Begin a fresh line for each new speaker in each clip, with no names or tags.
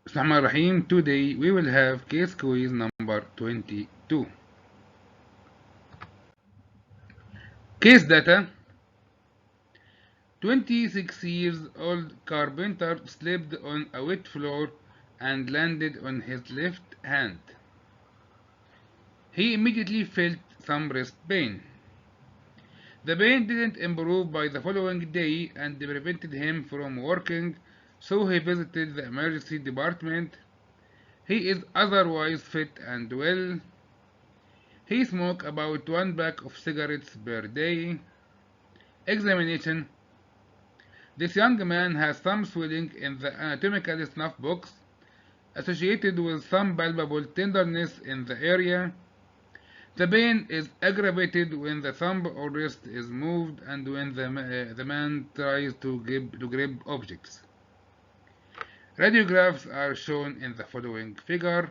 Bismillahirrahmanirrahim. Today we will have case quiz number 22. Case data. 26 years old carpenter slipped on a wet floor and landed on his left hand. He immediately felt some wrist pain. The pain didn't improve by the following day and prevented him from working, so he visited the emergency department. He is otherwise fit and well. He smoked about 1 pack of cigarettes per day. Examination. This young man has some swelling in the anatomical snuffbox, associated with some palpable tenderness in the area. The pain is aggravated when the thumb or wrist is moved and when the man tries to grab objects. Radiographs are shown in the following figure.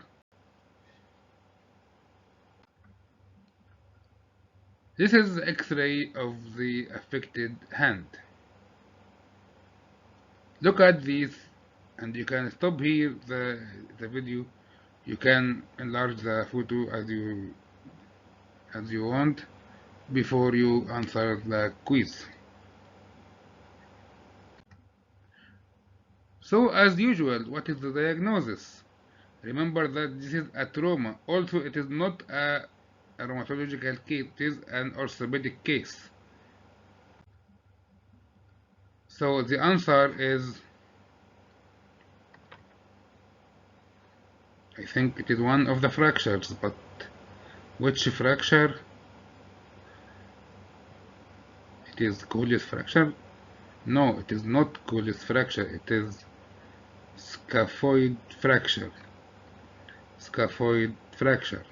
This is the X-ray of the affected hand. Look at these, and you can stop here the video. You can enlarge the photo as you want before you answer the quiz. So as usual, what is the diagnosis? Remember that this is a trauma. Also, it is not a rheumatological case, it is an orthopedic case. So the answer is, I think it is one of the fractures, but which fracture? It is Colles fracture? No, it is not Colles fracture, it is scaphoid fracture. Scaphoid fracture.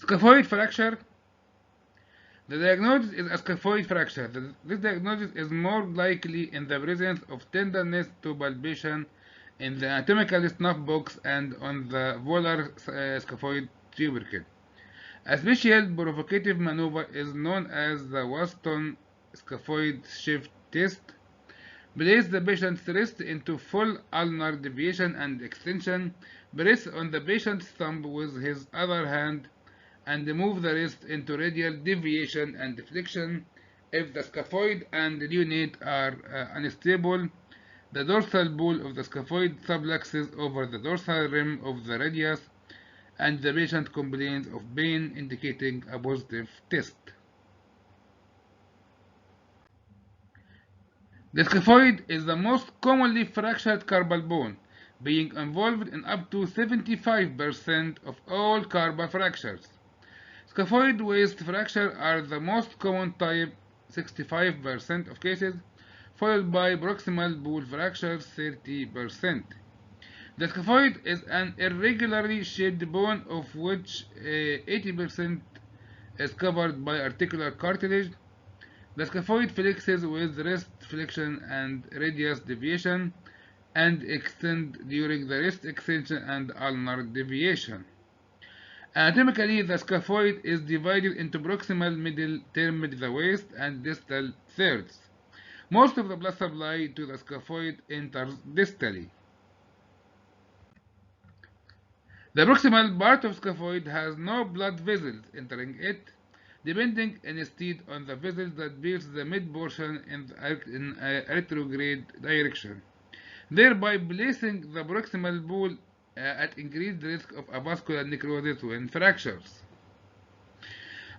Scaphoid fracture. The diagnosis is a scaphoid fracture. This diagnosis is more likely in the presence of tenderness to palpation in the anatomical snuff box and on the volar scaphoid tubercle. A special provocative maneuver is known as the Waston scaphoid shift test. Place the patient's wrist into full ulnar deviation and extension. Press on the patient's thumb with his other hand and move the wrist into radial deviation and flexion. If the scaphoid and lunate are unstable, the dorsal ball of the scaphoid subluxes over the dorsal rim of the radius, and the patient complains of pain, indicating a positive test. The scaphoid is the most commonly fractured carpal bone, being involved in up to 75% of all carpal fractures. Scaphoid waist fracture are the most common type, 65% of cases, followed by proximal ball fractures, 30%. The scaphoid is an irregularly shaped bone of which 80% is covered by articular cartilage. The scaphoid flexes with wrist flexion and radius deviation and extends during the wrist extension and ulnar deviation. Anatomically, the scaphoid is divided into proximal middle termed the waist and distal thirds. Most of the blood supply to the scaphoid enters distally. The proximal part of scaphoid has no blood vessels entering it, depending instead on the vessels that pierce the mid portion in a retrograde direction, thereby placing the proximal ball at increased risk of avascular necrosis when fractures.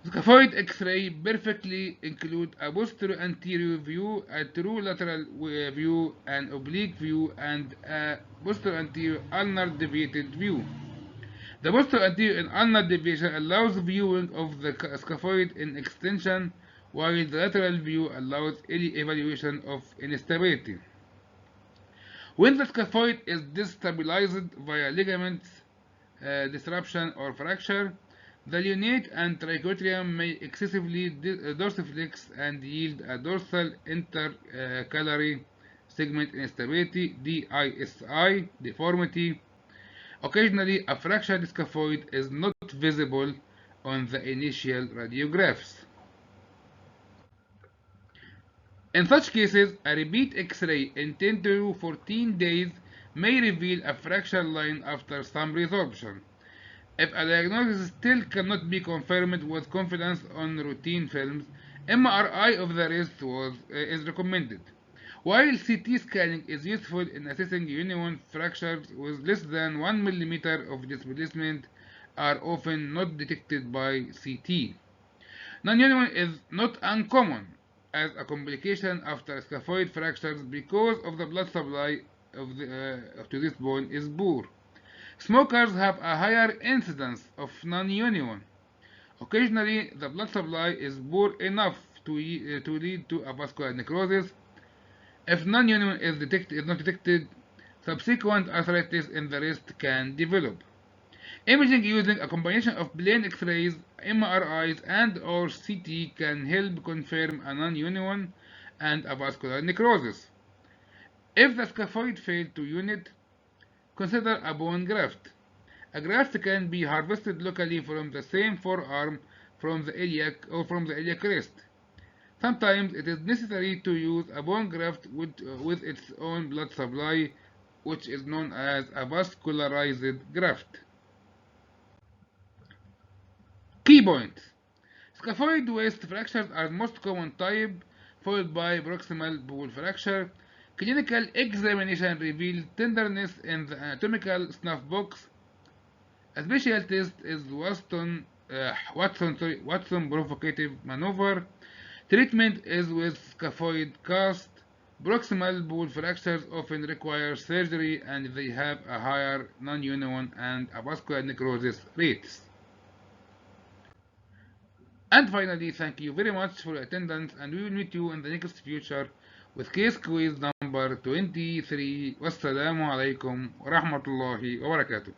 Scaphoid X-ray perfectly include a posterior-anterior view, a true lateral view, an oblique view, and a posterior-anterior ulnar deviated view. The posterior-anterior and ulnar deviation allows viewing of the scaphoid in extension, while the lateral view allows evaluation of instability. When the scaphoid is destabilized via ligament disruption or fracture, the lunate and trichotrium may excessively dorsiflex and yield a dorsal intercalary segment instability (DISI) deformity. Occasionally, a fractured scaphoid is not visible on the initial radiographs. In such cases, a repeat X-ray in 10 to 14 days may reveal a fracture line after some resorption. If a diagnosis still cannot be confirmed with confidence on routine films, MRI of the wrist is recommended. While CT scanning is useful in assessing genuine fractures with less than 1 mm of displacement are often not detected by CT. Non-genuine is not uncommon as a complication after scaphoid fractures because of the blood supply to this bone is poor. Smokers have a higher incidence of non-union. Occasionally, the blood supply is poor enough to lead to a vascular necrosis. If non-union is not detected, subsequent arthritis in the wrist can develop. Imaging using a combination of plain X-rays, MRIs, and/or CT can help confirm a non-union and a vascular necrosis. If the scaphoid failed to unite, consider a bone graft. A graft can be harvested locally from the same forearm from the iliac crest. Sometimes it is necessary to use a bone graft with its own blood supply, which is known as a vascularized graft. Key points. Scaphoid waist fractures are the most common type, followed by proximal bone fracture. Clinical examination reveals tenderness in the anatomical snuffbox. A special test is Watson provocative maneuver. Treatment is with scaphoid cast. Proximal bone fractures often require surgery and they have a higher non-union and a vascular necrosis rates. And finally, thank you very much for your attendance, and we will meet you in the next future with case quiz number 23. Wassalamu alaikum wa rahmatullahi wa barakatuh.